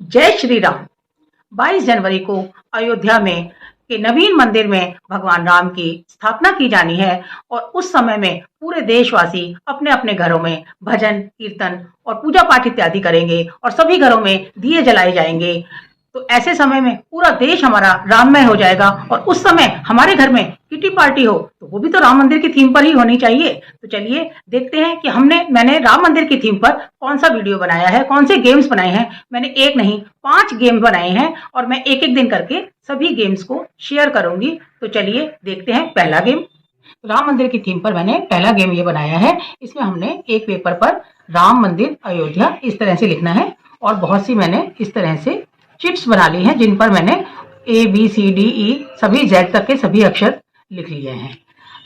जय श्री राम। 22 जनवरी को अयोध्या में के नवीन मंदिर में भगवान राम की स्थापना की जानी है और उस समय में पूरे देशवासी अपने अपने घरों में भजन कीर्तन और पूजा पाठ इत्यादि करेंगे और सभी घरों में दिए जलाए जाएंगे। तो ऐसे समय में पूरा देश हमारा राममय हो जाएगा और उस समय हमारे घर में किटी पार्टी हो तो वो भी तो राम मंदिर की थीम पर ही होनी चाहिए। तो चलिए देखते हैं कि मैंने राम मंदिर की थीम पर कौन सा वीडियो बनाया है, कौन से गेम्स बनाए हैं। मैंने एक नहीं 5 गेम बनाए हैं और मैं एक एक दिन करके सभी गेम्स को शेयर करूंगी। तो चलिए देखते हैं पहला गेम। राम मंदिर की थीम पर मैंने पहला गेम ये बनाया है। इसमें हमने एक पेपर पर राम मंदिर अयोध्या इस तरह से लिखना है और बहुत सी मैंने इस तरह से चिट्स बना ली हैं जिन पर मैंने ABCDE सभी जेड तक के सभी अक्षर लिख लिए हैं।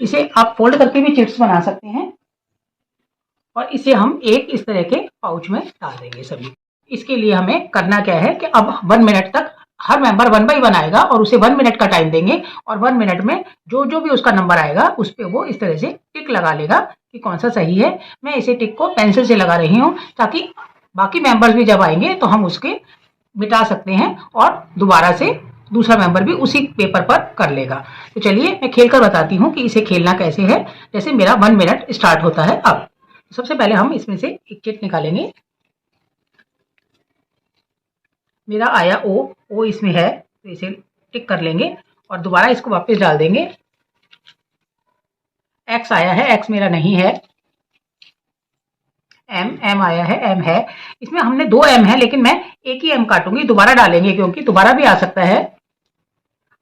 इसे आप फोल्ड करके भी चिट्स बना सकते हैं और इसे हम एक इस तरह के पाउच में डाल देंगे सभी। इसके लिए हमें करना क्या है कि अब 1 मिनट तक हर मेंबर 1 बाय 1 आएगा और उसे 1 मिनट का टाइम देंगे और 1 मिनट में जो जो भी उसका नंबर आएगा उस पर वो इस तरह से टिक लगा लेगा कि कौन सा सही है। मैं इसे टिक को पेंसिल से लगा रही हूँ ताकि बाकी मेंबर्स भी जब आएंगे तो हम उसके मिटा सकते हैं और दोबारा से दूसरा मेंबर भी उसी पेपर पर कर लेगा। तो चलिए मैं खेल कर बताती हूँ कि इसे खेलना कैसे है। जैसे मेरा 1 मिनट स्टार्ट होता है अब। सबसे पहले हम इसमें से एक चिट निकालेंगे। मेरा आया ओ इसमें है तो इसे टिक कर लेंगे और दोबारा इसको वापस डाल देंगे। एक्स आया है, एक्स मेरा नहीं है। एम आया है, एम है। इसमें हमने 2 एम है लेकिन मैं एक ही एम काटूंगी, दोबारा डालेंगे क्योंकि दोबारा भी आ सकता है।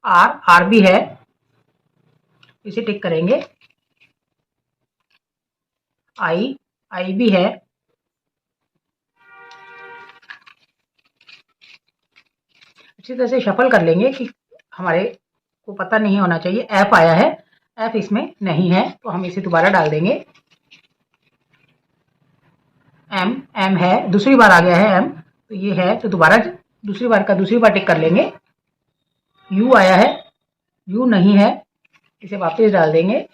आर भी है, इसे टिक करेंगे। आई भी है। अच्छी तरह से शफल कर लेंगे कि हमारे को पता नहीं होना चाहिए। एफ आया है, एफ इसमें नहीं है तो हम इसे दोबारा डाल देंगे। एम है, दूसरी बार आ गया है एम तो ये है तो दोबारा दूसरी बार टिक कर लेंगे। यू आया है, यू नहीं है, इसे वापस डाल देंगे।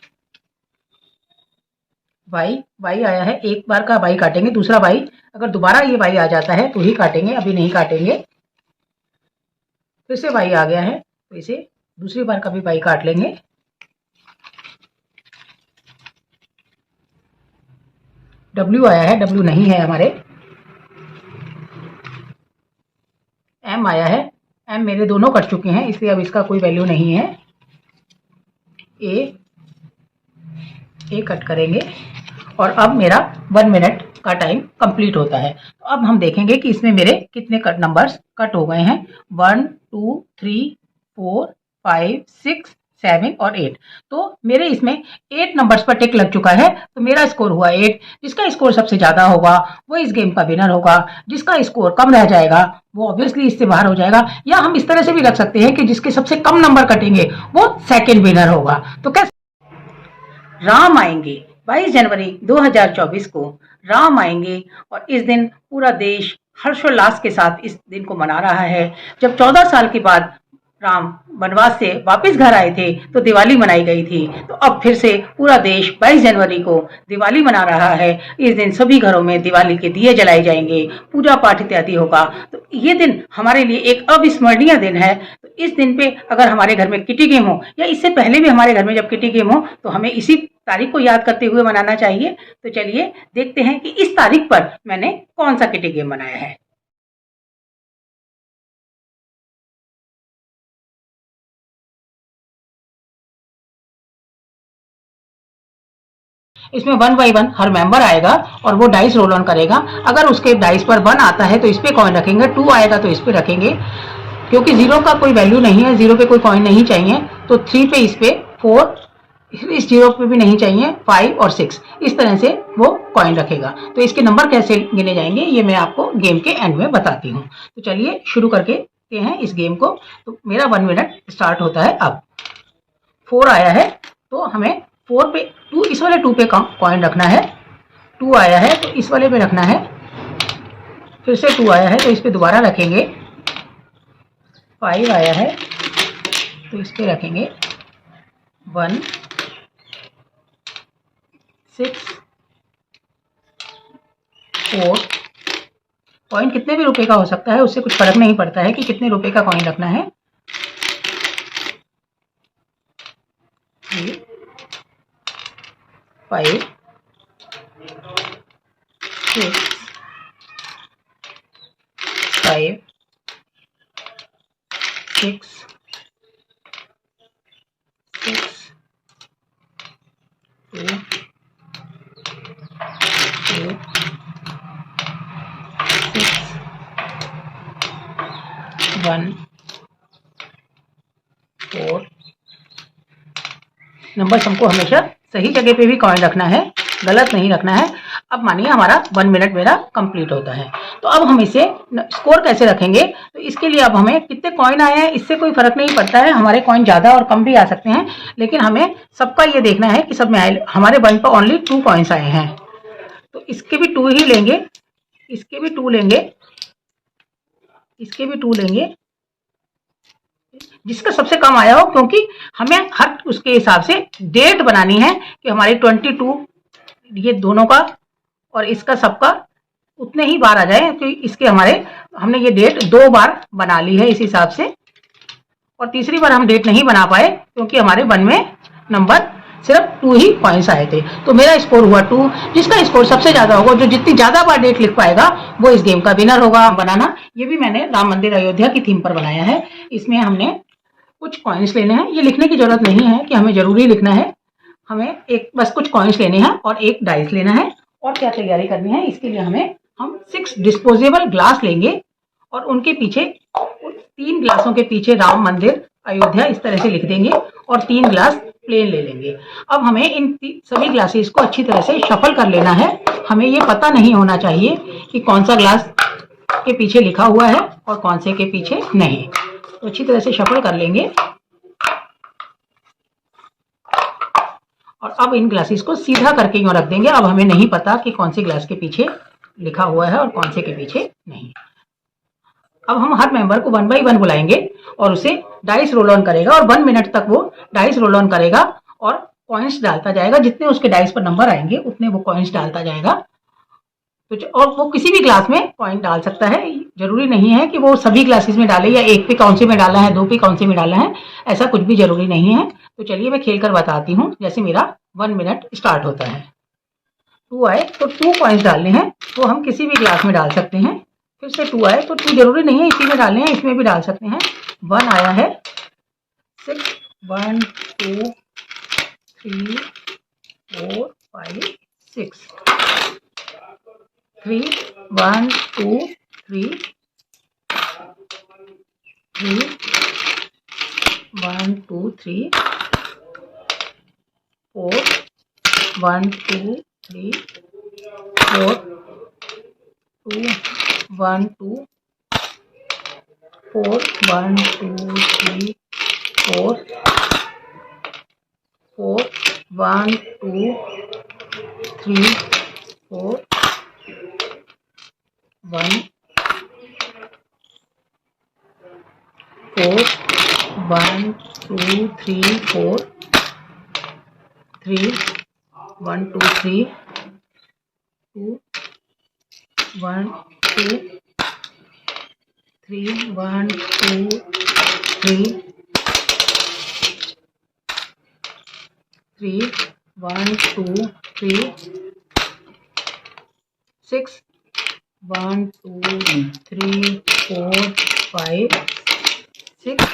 वाई आया है, एक बार का वाई काटेंगे, दूसरा वाई अगर दोबारा ये वाई आ जाता है तो ही काटेंगे, अभी नहीं काटेंगे। फिर से वाई आ गया है तो इसे दूसरी बार का भी वाई काट लेंगे। डब्ल्यू आया है, डब्ल्यू नहीं है हमारे। एम आया है, एम मेरे दोनों कट चुके हैं इसलिए अब इसका कोई वैल्यू नहीं है। ए कट करेंगे और अब मेरा 1 मिनट का टाइम कंप्लीट होता है। तो अब हम देखेंगे कि इसमें मेरे कितने नंबर्स कट हो गए हैं। 1 2 3 4 5 6 7 और 8। तो मेरे इसमें 8 नंबर्स पर टिक लग चुका है तो मेरा स्कोर हुआ 8। जिसका स्कोर सबसे ज्यादा होगा वो इस गेम का विनर होगा। जिसका स्कोर कम रह जाएगा वो ऑब्वियसली इससे बाहर हो जाएगा। या हम इस तरह से भी रख सकते हैं कि जिसके सबसे कम नंबर कटेंगे वो सेकेंड विनर होगा। तो कैसे राम आएंगे 22 जनवरी 2024 को राम आएंगे और इस दिन पूरा देश हर्षोल्लास के साथ इस दिन को मना रहा है। जब 14 साल के बाद राम वनवास से वापस घर आए थे तो दिवाली मनाई गई थी। तो अब फिर से पूरा देश 22 जनवरी को दिवाली मना रहा है। इस दिन सभी घरों में दिवाली के दिए जलाए जाएंगे, पूजा पाठ इत्यादि होगा। तो ये दिन हमारे लिए एक अविस्मरणीय दिन है। तो इस दिन पे अगर हमारे घर में किटी गेम हो या इससे पहले भी हमारे घर में जब किटी गेम हो तो हमें इसी तारीख को याद करते हुए मनाना चाहिए। तो चलिए देखते हैं कि इस तारीख पर मैंने कौन सा किटी गेम बनाया है। इसमें 1 बाय 1 हर मेंबर आएगा और वो डाइस रोल ऑन करेगा। अगर उसके डाइस पर 1 आता है तो इस पे कॉइन रखेंगे, 2 आएगा तो इस पे रखेंगे। क्योंकि 0 का कोई वैल्यू नहीं है, 0 पे कोई कॉइन नहीं चाहिए तो 3 पे इस पे, 4 इस 0 पे भी नहीं चाहिए, 5 और 6 इस तरह से वो कॉइन रखेगा। तो इसके नंबर कैसे गिने जाएंगे ये मैं आपको गेम के एंड में बताती हूँ। तो चलिए शुरू करके हैं इस गेम को। तो मेरा 1 मिनट स्टार्ट होता है अब। 4 आया है तो हमें 4 पे 2 इस वाले 2 पे कॉइन रखना है। 2 आया है तो इस वाले पे रखना है। फिर से 2 आया है तो इस पे दोबारा रखेंगे। 5 आया है तो इस पे रखेंगे। 1 6 4 कॉइन कितने भी रुपए का हो सकता है, उससे कुछ फर्क नहीं पड़ता है कि कितने रुपए का कॉइन रखना है। 3, 5, 6, 5, 6, 6, 2, 2, 6, 1, 4। नंबर हमको हमेशा सही जगह पे भी कॉइन रखना है, गलत नहीं रखना है। अब मानिए हमारा 1 मिनट मेरा कंप्लीट होता है, तो अब हम इसे स्कोर कैसे रखेंगे? तो इसके लिए अब हमें कितने कॉइन आए हैं इससे कोई फर्क नहीं पड़ता है, हमारे कॉइन ज़्यादा और कम भी आ सकते हैं, लेकिन हमें सबका ये देखना है कि सब में आए। हमारे 1 पर ओनली 2 कॉइन्स आए हैं, तो इसके भी 2 ही लेंगे, इसके भी 2 लेंगे, इसके भी 2 लेंगे, जिसका सबसे कम आया हो, क्योंकि हमें हर उसके हिसाब से डेट बनानी है कि हमारी 22 ये दोनों का और इसका सबका उतने ही बार आ जाए, क्योंकि इसके हमने ये डेट 2 बार बना ली है इस हिसाब से, और तीसरी बार हम डेट नहीं बना पाए क्योंकि हमारे 1 में नंबर सिर्फ 2 ही कॉइन्स आए थे। तो मेरा स्कोर हुआ 2। जिसका स्कोर सबसे ज्यादा होगा, जो जितनी ज्यादा बार डेट लिख पाएगा, वो इस गेम का विनर होगा। बनाना ये भी मैंने राम मंदिर अयोध्या की थीम पर बनाया है। इसमें हमने कुछ कॉइन्स लेने हैं, ये लिखने की जरूरत नहीं है कि हमें जरूरी लिखना है, हमें बस कुछ कॉइन्स लेने हैं और एक डाइस लेना है। और क्या तैयारी करनी है इसके लिए हम 6 डिस्पोजेबल ग्लास लेंगे और उनके पीछे 3 ग्लासों के पीछे राम मंदिर अयोध्या इस तरह से लिख देंगे और 3 ग्लास प्लेन ले लेंगे। अब हमें इन सभी ग्लासेस को अच्छी तरह से शफल कर लेना है। हमें ये पता नहीं होना चाहिए कि कौन सा ग्लास के पीछे लिखा हुआ है और कौन से के पीछे नहीं। तो अच्छी तरह से शफल कर लेंगे और अब इन ग्लासेस को सीधा करके यूं रख देंगे। अब हमें नहीं पता कि कौन से ग्लास के पीछे लिखा हुआ है और कौन से के पीछे नहीं। अब हम हर मेंबर को 1 बाय 1 बुलाएंगे और उसे डाइस रोल ऑन करेगा और 1 मिनट तक वो डाइस रोल ऑन करेगा और कॉइन्स डालता जाएगा। जितने उसके डाइस पर नंबर आएंगे उतने वो कॉइन्स डालता जाएगा। तो और वो किसी भी ग्लास में कॉइन डाल सकता है, जरूरी नहीं है कि वो सभी ग्लासेस में डाले या एक पे कौन से में डाला है, 2 पे कौन से में डाला है, ऐसा कुछ भी जरूरी नहीं है। तो चलिए मैं खेल कर बताती हूँ। जैसे मेरा 1 मिनट स्टार्ट होता है, 2 आए तो 2 कॉइन्स डालने हैं, तो हम किसी भी ग्लास में डाल सकते हैं। फिर से 2 आए तो 2 जरूरी नहीं है इसी में डालने हैं, इसमें भी डाल सकते हैं। 1 आया है, 6, 1 2 3 4 5 6, 3 1 2 3 3 1 2 3 4 1 2 3 4 2 1 2 4 1 2 3 4 4 1 2 3 4 1 4 1 2 3 4 3 1 2 3 2 1 2 3 1 2 3 3 1 2 3 6 1 2 3 4 5 6।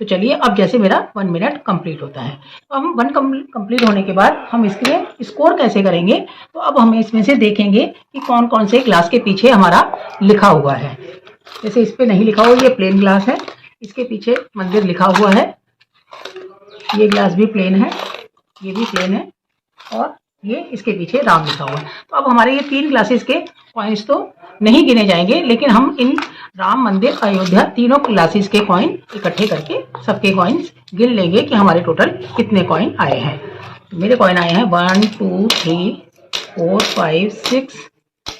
तो चलिए अब जैसे मेरा 1 मिनट कंप्लीट होता है, तो हम 1 कंप्लीट होने के बाद हम इसके लिए स्कोर कैसे करेंगे? तो अब हम इसमें से देखेंगे कि कौन कौन से ग्लास के पीछे हमारा लिखा हुआ है। जैसे इस पे नहीं लिखा हुआ, ये प्लेन ग्लास है, इसके पीछे मंदिर लिखा हुआ है। ये ग्लास भी प्लेन है, ये भी प्लेन है, और ये इसके पीछे राम लिखा हुआ है। तो अब हमारे ये 3 ग्लासेस के कॉइन्स तो नहीं गिने जाएंगे, लेकिन हम इन राम मंदिर अयोध्या तीनों क्लासेस के कॉइन इकट्ठे करके सबके कॉइन्स गिन लेंगे कि हमारे टोटल कितने कॉइन आए हैं। तो मेरे कॉइन आए हैं 1 2 3 4 5 6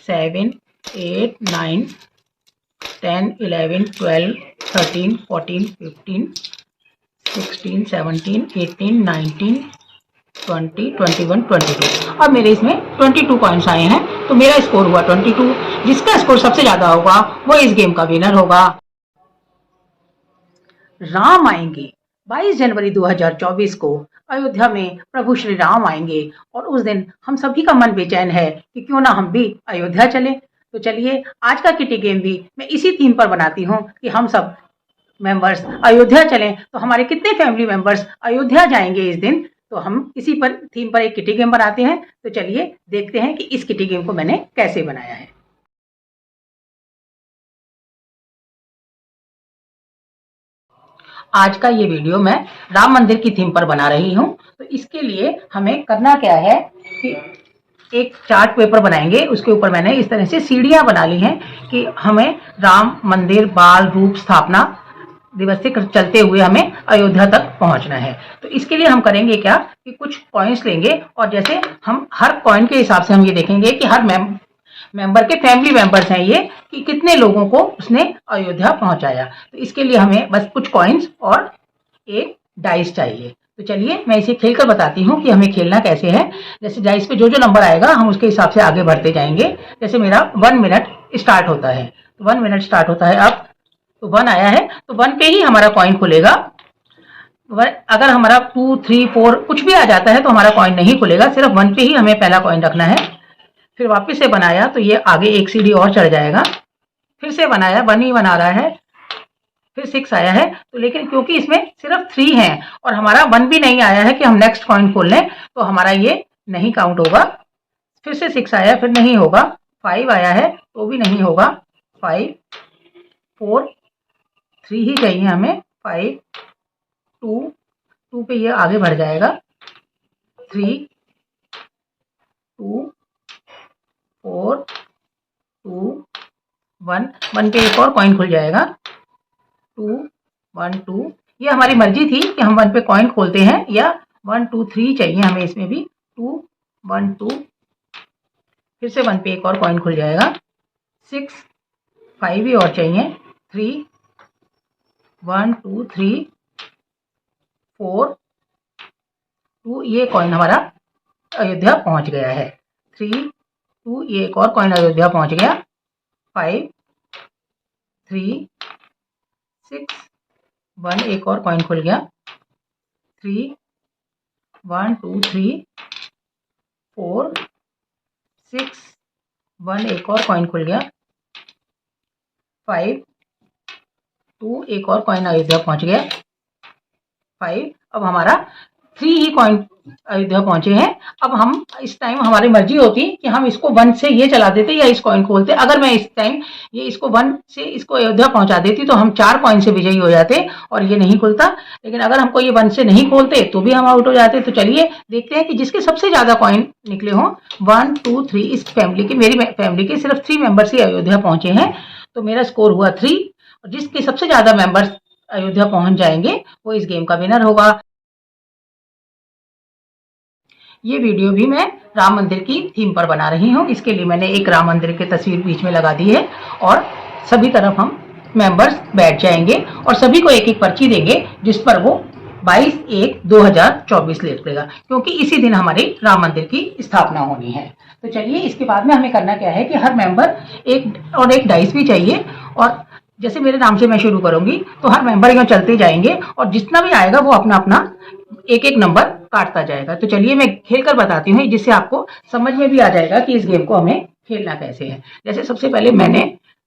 7 8 9 10 11 12 13 14 15 16 17 18 19 20 21 22। अब मेरे इसमें 22 कॉइन्स आए हैं, तो मेरा स्कोर हुआ 22। जिसका स्कोर सबसे ज्यादा होगा वो इस गेम का विनर होगा। राम आएंगे। 22 जनवरी 2024 को अयोध्या में प्रभु श्री राम आएंगे और उस दिन हम सभी का मन बेचैन है कि क्यों ना हम भी अयोध्या चले। तो चलिए आज का किटी गेम भी मैं इसी थीम पर बनाती हूँ कि हम सब मेंबर्स अयोध्या चलें। तो हमारे कितने फैमिली मेंबर्स अयोध्या जाएंगे इस दिन, तो हम इसी पर थीम पर एक किटी गेम बनाते हैं। तो चलिए देखते हैं कि इस किटी गेम को मैंने कैसे बनाया है। आज का ये वीडियो मैं राम मंदिर की थीम पर बना रही हूँ। तो इसके लिए हमें करना क्या है कि एक चार्ट पेपर बनाएंगे, उसके ऊपर मैंने इस तरह से सीढ़ियां बना ली हैं कि हमें राम मंदिर बाल रूप स्थापना दिवस से चलते हुए हमें अयोध्या तक पहुंचना है। तो इसके लिए हम करेंगे क्या कि कुछ कॉइन्स लेंगे और जैसे हम हर कॉइन के हिसाब से हम ये देखेंगे कि हर मेंबर के फैमिली मेंबर्स हैं ये कि कितने लोगों को उसने अयोध्या पहुंचाया। तो इसके लिए हमें बस कुछ कॉइन्स और एक डाइस चाहिए। तो चलिए मैं इसे खेल कर बताती हूँ कि हमें खेलना कैसे है। जैसे डाइस पे जो जो नंबर आएगा हम उसके हिसाब से आगे बढ़ते जाएंगे। जैसे मेरा 1 मिनट स्टार्ट होता है, तो 1 मिनट स्टार्ट होता है अब। तो 1 आया है तो 1 पे ही हमारा कॉइन खुलेगा। अगर हमारा 2, 3, 4 कुछ भी आ जाता है तो हमारा कॉइन नहीं खुलेगा, सिर्फ 1 पे ही हमें पहला कॉइन रखना है। फिर वापस से बनाया तो ये आगे एक सीढ़ी और चढ़ जाएगा। फिर से बनाया, 1 ही बना रहा है। फिर 6 आया है तो लेकिन क्योंकि इसमें सिर्फ 3 है और हमारा 1 भी नहीं आया है कि हम नेक्स्ट कॉइन खोल लें, तो हमारा ये नहीं काउंट होगा। फिर से 6 आया, फिर नहीं होगा। 5 आया है तो भी नहीं होगा। 5, 4, 3 ही चाहिए हमें। 5, 2 पे ये आगे बढ़ जाएगा। 3, 2, 4, 2, 1 पे एक और कॉइन खुल जाएगा। 2, 1, 2 ये हमारी मर्जी थी कि हम 1 पे कॉइन खोलते हैं या 1, 2, 3 चाहिए हमें इसमें भी। 2, 1, 2 फिर से 1 पे एक और कॉइन खुल जाएगा। 6, 5 भी और चाहिए। 3, 1, 2, 3, 4, 2 ये कॉइन हमारा अयोध्या पहुंच गया है। 3, 2 ये एक और कॉइन अयोध्या पहुंच गया। 5, 3, 6, 1 एक और कॉइन खुल गया। 3, 1, 2, 3, 4, 6, 1 एक और कॉइन खुल गया। 5, 2 एक और कॉइन अयोध्या पहुंच गया। 5 अब हमारा 3 ही कॉइन अयोध्या पहुंचे हैं। अब हम इस टाइम हमारी मर्जी होती कि हम इसको 1 से ये चला देते या इस कॉइन खोलते। अगर मैं इस टाइम ये इसको 1 से इसको अयोध्या पहुंचा देती तो हम 4 कॉइन से विजयी हो जाते और ये नहीं खुलता। लेकिन अगर हमको ये 1 से नहीं खोलते तो भी हम आउट हो जाते। तो चलिए देखते हैं कि जिसके सबसे ज्यादा कॉइन निकले हों। 1, 2, 3 इस फैमिली के, मेरी फैमिली के सिर्फ 3 मेंबर्स ही अयोध्या पहुंचे हैं, तो मेरा स्कोर हुआ 3। और जिसके सबसे ज्यादा मेंबर्स अयोध्या पहुंच जाएंगे वो इस गेम का विनर होगा। ये वीडियो भी मैं राम मंदिर की थीम पर बना रही हूँ। इसके लिए मैंने एक राम मंदिर की तस्वीर बीच में लगा दी है और सभी तरफ हम मेंबर्स बैठ जाएंगे और सभी को एक एक पर्ची देंगे जिस पर वो 22/1/2024 लिख देगा, क्योंकि इसी दिन हमारी राम मंदिर की स्थापना होनी है। तो चलिए इसके बाद में हमें करना क्या है कि हर मेंबर एक डाइस भी चाहिए। और जैसे मेरे नाम से मैं शुरू करूंगी तो हर मेंबर यहाँ चलते जाएंगे और जितना भी आएगा वो अपना अपना एक एक नंबर काटता जाएगा। तो चलिए मैं खेल कर बताती हूँ जिससे आपको समझ में भी आ जाएगा कि इस गेम को हमें खेलना कैसे है। जैसे सबसे पहले मैंने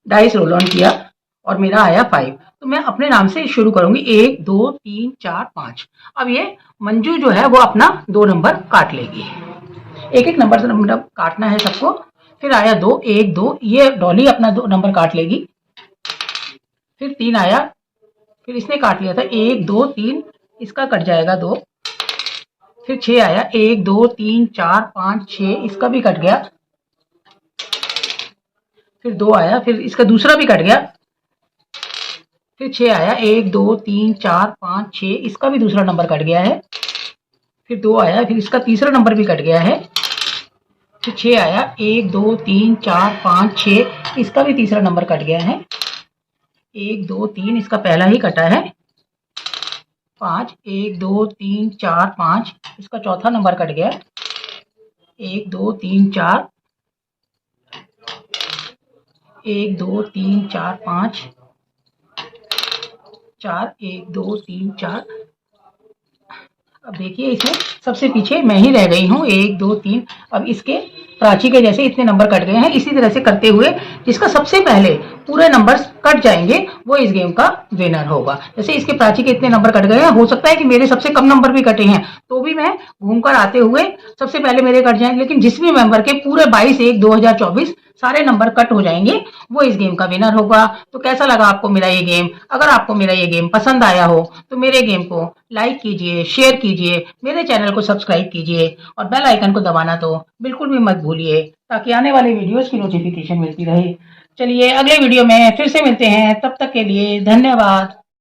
डाइस रोल ऑन किया और मेरा आया 5, तो मैं अपने नाम से शुरू करूंगी। 1, 2, 3, 4, 5। अब ये मंजू जो है वो अपना 2 नंबर काट लेगी। एक एक नंबर से नंबर काटना है सबको। फिर आया 2, 1, 2 ये डॉली अपना 2 नंबर काट लेगी। फिर 3 आया, फिर इसने काट लिया था 1, 2, 3 इसका कट जाएगा 2। फिर 6 आया, 1, 2, 3, 4, 5, 6 इसका भी कट गया। फिर 2 आया, फिर इसका दूसरा भी कट गया। फिर 6 आया, 1, 2, 3, 4, 5, 6 इसका भी दूसरा नंबर कट गया है। फिर 2 आया, फिर इसका तीसरा नंबर भी कट गया है। फिर 6 आया, 1, 2, 3, 4, 5, 6 इसका भी तीसरा नंबर कट गया है। 1, 2, 3 इसका पहला ही कटा है। 5, 1, 2, 3, 4, 5 इसका चौथा नंबर कट गया। 1, 2, 3, 4 1 2 3 4 5 4 1 2 3 4। अब देखिए इसमें सबसे पीछे मैं ही रह गई हूँ, 1 2 3। अब इसके प्राची के जैसे इतने नंबर कट गए हैं। इसी तरह से करते हुए जिसका सबसे पहले पूरे नंबर्स कट जाएंगे वो इस गेम का विनर होगा। जैसे इसके प्राची के इतने नंबर कट गए हैं, हो सकता है कि मेरे सबसे कम नंबर भी कटे हैं, तो भी मैं घूमकर आते हुए सबसे पहले मेरे कट जाएंगे। लेकिन जिस भी मेंबर के पूरे 22/1/2024 सारे नंबर कट हो जाएंगे वो इस गेम का विनर होगा। तो कैसा लगा आपको मेरा ये गेम? अगर आपको मेरा ये गेम पसंद आया हो तो मेरे गेम को लाइक कीजिए, शेयर कीजिए, मेरे चैनल को सब्सक्राइब कीजिए और बेल आइकन को दबाना तो बिल्कुल भी मत भूलिए, ताकि आने वाले वीडियोस की नोटिफिकेशन मिलती रहे। चलिए अगले वीडियो में फिर से मिलते हैं, तब तक के लिए धन्यवाद।